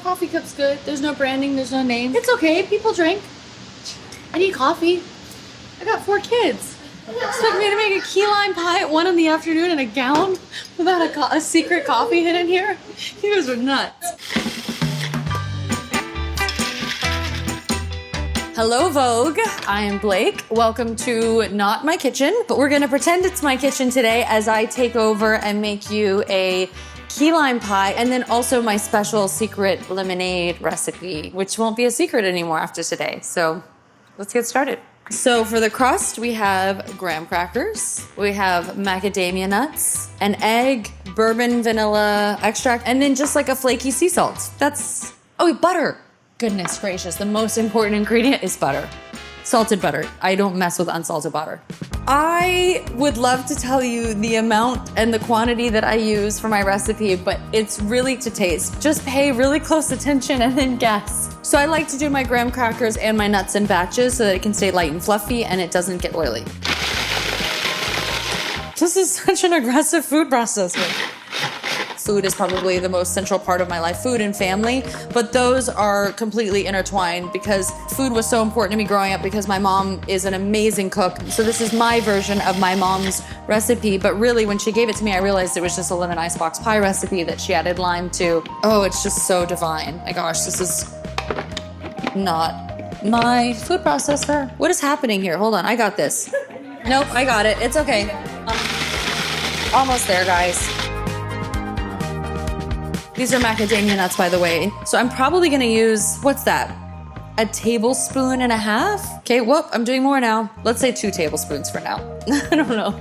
coffee cup's good. There's no branding, there's no name. It's okay, people drink. I need coffee. I got 4 kids. Expect me to make a key lime pie at 1 in the afternoon in a gown without a secret coffee hidden here? You guys are nuts. Hello, Vogue. I am Blake. Welcome to not my kitchen, but we're gonna pretend it's my kitchen today as I take over and make you a key lime pie and then also my special secret lemonade recipe, which won't be a secret anymore after today. So let's get started. So for the crust, we have graham crackers, we have macadamia nuts, an egg, bourbon vanilla extract, and then just like a flaky sea salt. Oh, butter. Goodness gracious, the most important ingredient is butter. Salted butter. I don't mess with unsalted butter. I would love to tell you the amount and the quantity that I use for my recipe, but it's really to taste. Just pay really close attention and then guess. So I like to do my graham crackers and my nuts in batches so that it can stay light and fluffy and it doesn't get oily. This is such an aggressive food processor. Food is probably the most central part of my life, food and family, but those are completely intertwined because food was so important to me growing up because my mom is an amazing cook. So this is my version of my mom's recipe, but really when she gave it to me, I realized it was just a lemon icebox pie recipe that she added lime to. Oh, it's just so divine. My gosh, this is not my food processor. What is happening here? Hold on, I got this. Nope, I got it. It's okay. Almost there, guys. These are macadamia nuts, by the way. So I'm probably gonna use, what's that? A tablespoon and a half? Okay, whoop, I'm doing more now. Let's say 2 tablespoons for now. I don't know.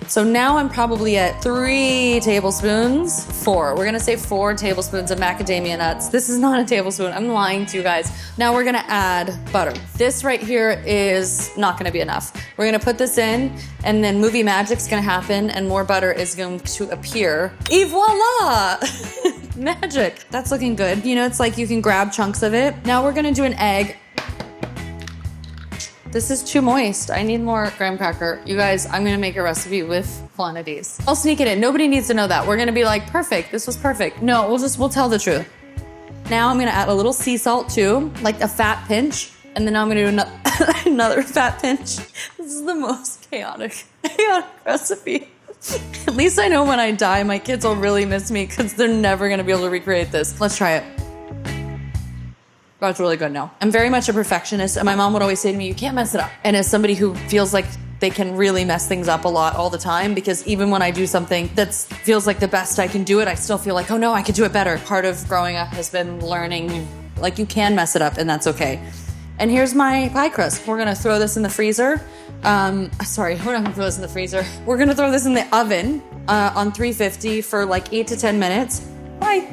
So now I'm probably at 3 tablespoons, 4. We're gonna say 4 tablespoons of macadamia nuts. This is not a tablespoon, I'm lying to you guys. Now we're gonna add butter. This right here is not gonna be enough. We're gonna put this in and then movie magic's gonna happen and more butter is going to appear. Et voila! Magic. That's looking good. You know, it's like you can grab chunks of it. Now we're gonna do an egg. This is too moist. I need more graham cracker. You guys, I'm gonna make a recipe with quantities. I'll sneak it in. Nobody needs to know that. We're gonna be like, perfect, this was perfect. No, we'll tell the truth. Now I'm gonna add a little sea salt too, like a fat pinch. And then I'm gonna do another fat pinch. This is the most chaotic recipe. At least I know when I die, my kids will really miss me because they're never gonna be able to recreate this. Let's try it. That's really good now. I'm very much a perfectionist and my mom would always say to me, you can't mess it up. And as somebody who feels like they can really mess things up a lot all the time because even when I do something that feels like the best I can do it, I still feel like, oh no, I could do it better. Part of growing up has been learning like you can mess it up and that's okay. And here's my pie crust. We're gonna throw this in the freezer. Sorry, we're not gonna throw this in the freezer. We're gonna throw this in the oven on 350 for like 8 to 10 minutes. Bye.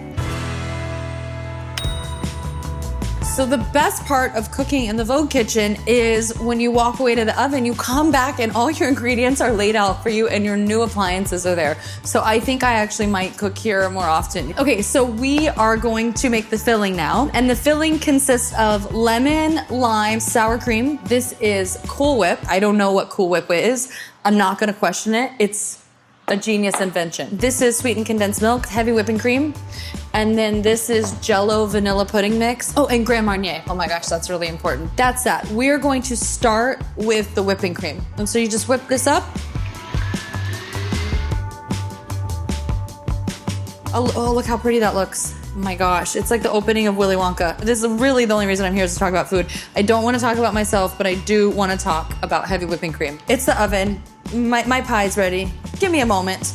So the best part of cooking in the Vogue kitchen is when you walk away to the oven, you come back and all your ingredients are laid out for you and your new appliances are there. So I think I actually might cook here more often. Okay, so we are going to make the filling now. And the filling consists of lemon, lime, sour cream. This is Cool Whip. I don't know what Cool Whip is. I'm not gonna question it. It's a genius invention. This is sweetened condensed milk, heavy whipping cream. And then this is Jell-O vanilla pudding mix. Oh, and Grand Marnier. Oh my gosh, that's really important. That's that. We're going to start with the whipping cream. And so you just whip this up. Oh, look how pretty that looks. Oh my gosh, it's like the opening of Willy Wonka. This is really the only reason I'm here is to talk about food. I don't want to talk about myself, but I do want to talk about heavy whipping cream. It's the oven. My pie's ready. Give me a moment.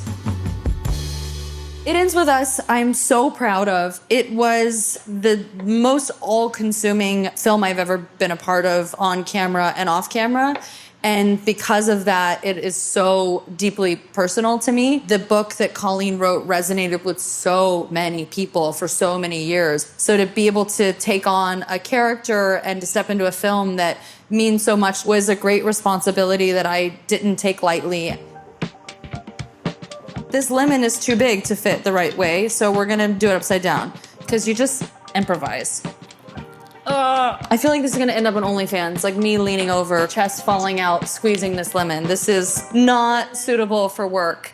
It ends with us. I'm so proud of. It was the most all-consuming film I've ever been a part of on camera and off camera. And because of that, it is so deeply personal to me. The book that Colleen wrote resonated with so many people for so many years. So to be able to take on a character and to step into a film that means so much was a great responsibility that I didn't take lightly. This lemon is too big to fit the right way, so we're gonna do it upside down because you just improvise. I feel like this is gonna end up on OnlyFans, like me leaning over, chest falling out, squeezing this lemon. This is not suitable for work.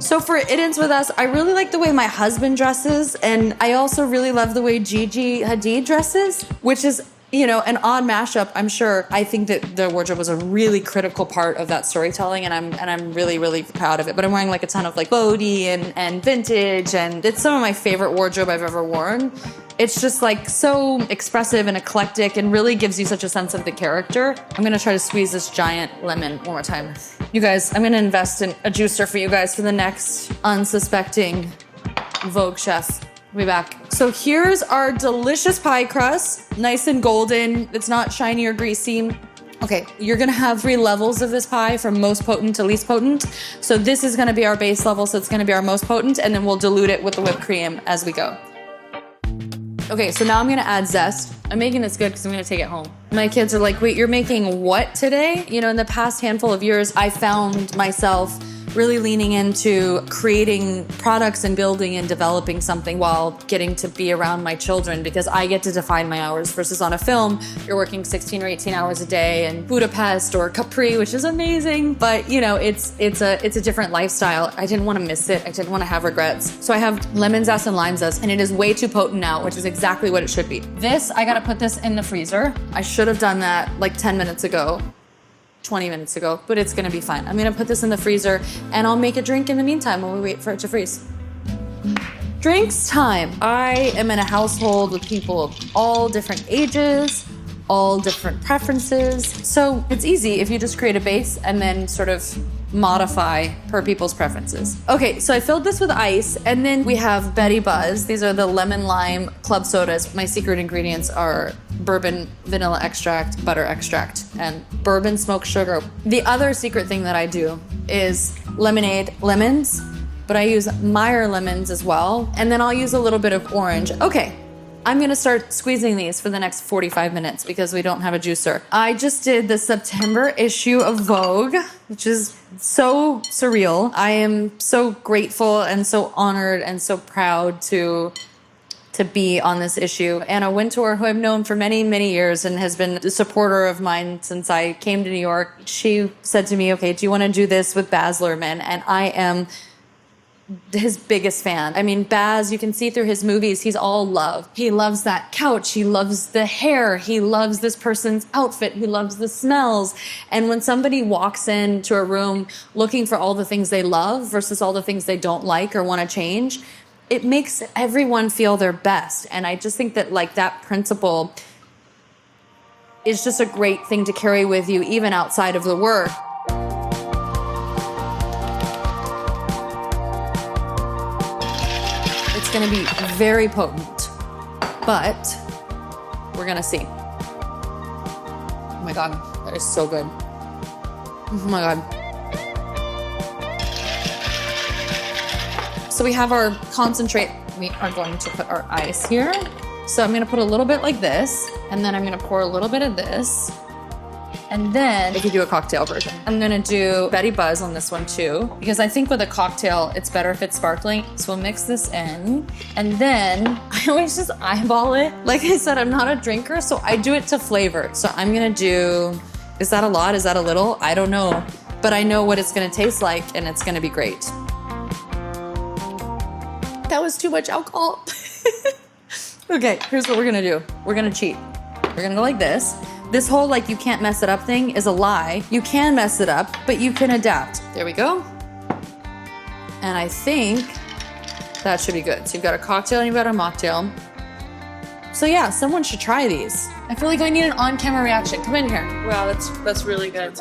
So for It Ends With Us, I really like the way my husband dresses, and I also really love the way Gigi Hadid dresses, which is, you know, an odd mashup, I'm sure. I think that the wardrobe was a really critical part of that storytelling, and I'm really, really proud of it. But I'm wearing like a ton of like Bodhi and vintage, and it's some of my favorite wardrobe I've ever worn. It's just like so expressive and eclectic and really gives you such a sense of the character. I'm gonna try to squeeze this giant lemon one more time. You guys, I'm gonna invest in a juicer for you guys for the next unsuspecting Vogue chef. We'll be back. So here's our delicious pie crust, nice and golden. It's not shiny or greasy. Okay, you're gonna have 3 levels of this pie from most potent to least potent. So this is gonna be our base level, so it's gonna be our most potent, and then we'll dilute it with the whipped cream as we go. Okay, so now I'm gonna add zest. I'm making this good because I'm gonna take it home. My kids are like, wait, you're making what today? You know, in the past handful of years, I found myself really leaning into creating products and building and developing something while getting to be around my children, because I get to define my hours versus on a film, you're working 16 or 18 hours a day in Budapest or Capri, which is amazing. But you know, it's a different lifestyle. I didn't want to miss it. I didn't want to have regrets. So I have lemon zest and lime zest, and it is way too potent now, which is exactly what it should be. This, I gotta put this in the freezer. I should have done that like 10 minutes ago. 20 minutes ago, but it's gonna be fine. I'm gonna put this in the freezer and I'll make a drink in the meantime while we wait for it to freeze. Drinks time. I am in a household with people of all different ages, all different preferences. So it's easy if you just create a base and then sort of modify per people's preferences. Okay, so I filled this with ice, and then we have Betty Buzz. These are the lemon lime club sodas. My secret ingredients are bourbon vanilla extract, butter extract, and bourbon smoked sugar. The other secret thing that I do is lemonade lemons, but I use Meyer lemons as well, and then I'll use a little bit of orange. Okay, I'm gonna start squeezing these for the next 45 minutes because we don't have a juicer. I just did the September issue of Vogue, which is so surreal. I am so grateful and so honored and so proud to be on this issue. Anna Wintour, who I've known for many, many years and has been a supporter of mine since I came to New York, she said to me, okay, do you want to do this with Baz Luhrmann? And I am his biggest fan. I mean, Baz, you can see through his movies, he's all love. He loves that couch. He loves the hair. He loves this person's outfit. He loves the smells. And when somebody walks into a room looking for all the things they love versus all the things they don't like or want to change, it makes everyone feel their best. And I just think that like that principle is just a great thing to carry with you even outside of the work. It's going to be very potent, but we're going to see. Oh my God, that is so good. Oh my God. So we have our concentrate. We are going to put our ice here. So I'm going to put a little bit like this, and then I'm going to pour a little bit of this. And then if you do a cocktail version, I'm going to do Betty Buzz on this one too, because I think with a cocktail, it's better if it's sparkling. So we'll mix this in. And then I always just eyeball it. Like I said, I'm not a drinker, so I do it to flavor. So I'm going to do, is that a lot? Is that a little? I don't know. But I know what it's going to taste like, and it's going to be great. That was too much alcohol. Okay, here's what we're gonna do. We're gonna cheat. We're gonna go like this. This whole like you can't mess it up thing is a lie. You can mess it up, but you can adapt. There we go. And I think that should be good. So you've got a cocktail and you've got a mocktail. So yeah, someone should try these. I feel like I need an on-camera reaction. Come in here. Wow, that's really good.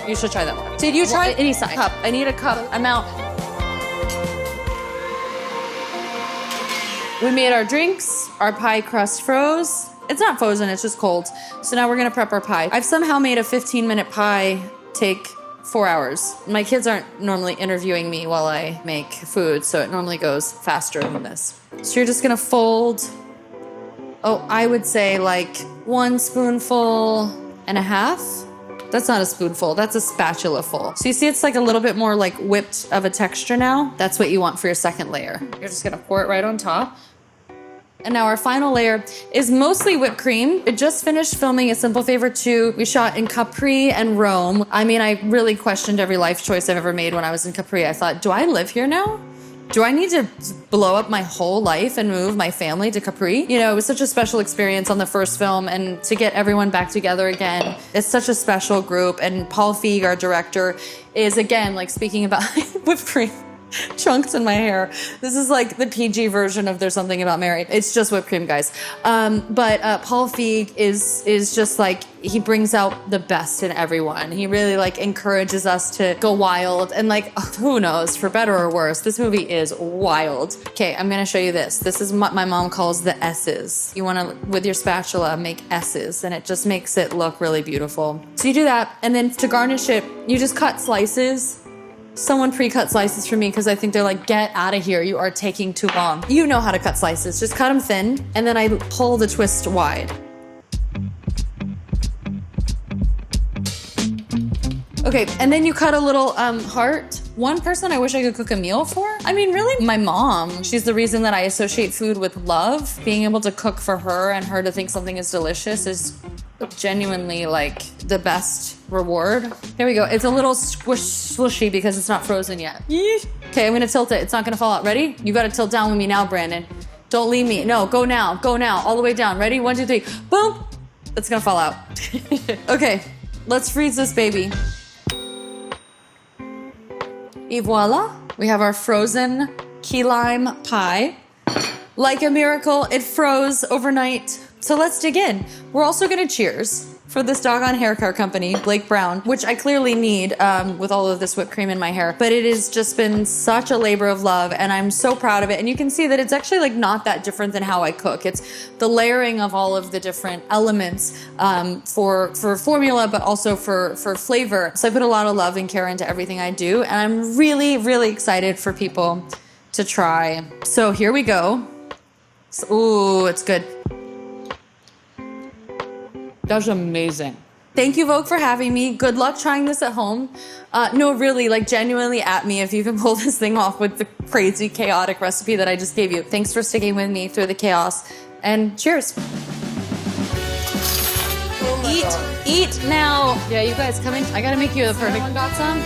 You should try that one. Did you try any size? Cup. I need a cup amount. We made our drinks. Our pie crust froze. It's not frozen, it's just cold. So now we're gonna prep our pie. I've somehow made a 15-minute pie take 4 hours. My kids aren't normally interviewing me while I make food, so it normally goes faster than this. So you're just gonna fold, I would say like 1 spoonful and a half. That's not a spoonful, that's a spatula full. So you see it's like a little bit more like whipped of a texture now. That's what you want for your second layer. You're just gonna pour it right on top. And now our final layer is mostly whipped cream. It just finished filming A Simple Favor 2. We shot in Capri and Rome. I mean, I really questioned every life choice I've ever made when I was in Capri. I thought, do I live here now? Do I need to blow up my whole life and move my family to Capri? You know, it was such a special experience on the first film, and to get everyone back together again, it's such a special group. And Paul Feig, our director, is again, like, speaking about whipped cream. Chunks in my hair. This is like the PG version of There's Something About Mary. It's just whipped cream, guys. But Paul Feig is just like, he brings out the best in everyone. He really like encourages us to go wild, and like, who knows, for better or worse, this movie is wild. Okay, I'm gonna show you this. This is what my mom calls the S's. You wanna, with your spatula, make S's, and it just makes it look really beautiful. So you do that, and then to garnish it, you just cut slices. Someone pre-cut slices for me because I think they're like, get out of here, you are taking too long. You know how to cut slices, just cut them thin, and then I pull the twist wide. Okay, and then you cut a little heart. One person I wish I could cook a meal for? I mean, really, my mom. She's the reason that I associate food with love. Being able to cook for her and her to think something is delicious is genuinely like the best reward. Here we go. It's a little swishy because it's not frozen yet. Okay, I'm gonna tilt it. It's not gonna fall out. Ready? You gotta tilt down with me now, Brandon. Don't leave me. No, go now. Go now. All the way down. Ready? 1, 2, 3. Boom! It's gonna fall out. Okay, let's freeze this baby. Et voila! We have our frozen key lime pie. Like a miracle, it froze overnight. So let's dig in. We're also gonna cheers for this doggone hair care company, Blake Brown, which I clearly need with all of this whipped cream in my hair. But it has just been such a labor of love, and I'm so proud of it. And you can see that it's actually like not that different than how I cook. It's the layering of all of the different elements for formula, but also for flavor. So I put a lot of love and care into everything I do, and I'm really, really excited for people to try. So here we go. Ooh, it's good. That's amazing. Thank you, Vogue, for having me. Good luck trying this at home. No, really, like genuinely at me if you can pull this thing off with the crazy, chaotic recipe that I just gave you. Thanks for sticking with me through the chaos, and cheers. Oh my God. Eat now. Yeah, you guys come in. I gotta make you the perfect. Someone got some?